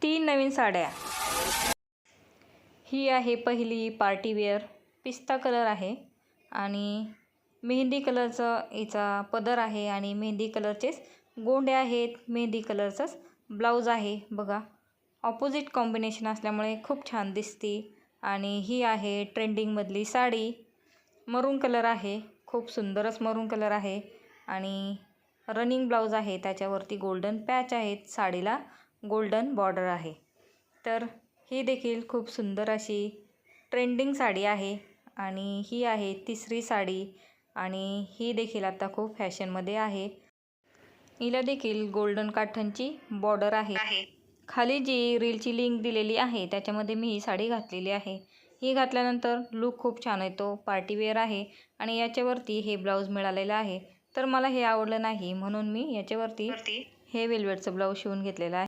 3 नवीन साड्या। ही आहे पहिली पार्टीवेअर, पिस्ता कलर आहे आणि मेहंदी कलरचा हिचा पदर आहे आणि मेहंदी कलरचेच गोंडे आहेत, मेहंदी कलरचाच ब्लाऊज आहे बघा। ऑपोजिट कॉम्बिनेशन असल्यामुळे खूप छान दिसते। आणि ही आहे ट्रेंडिंगमधली साडी, मरून कलर आहे, खूप सुंदरच मरून कलर आहे आणि रनिंग ब्लाऊज आहे, त्याच्यावरती गोल्डन पॅच आहेत, साडीला गोल्डन बॉर्डर आहे। तर ही देखील खूप सुंदर अशी ट्रेंडिंग साडी आहे आणि ही आहे तिसरी साडी आणि ही देखील आता खूप फॅशनमध्ये आहे। हिला देखील गोल्डन काठनची बॉर्डर आहे। खाली जी रीलची लिंक दिलेली आहे त्याच्यामध्ये मी ही साडी घातलेली आहे। ही घातल्यानंतर लूक खूप छान येतो, पार्टीवेअर आहे आणि याच्यावरती हे ब्लाऊज मिळालेलं आहे। तर मला हे आवडलं नाही म्हणून मी याच्यावरती हे वेल्वेटचं ब्लाऊज शिवून घेतलेलं आहे।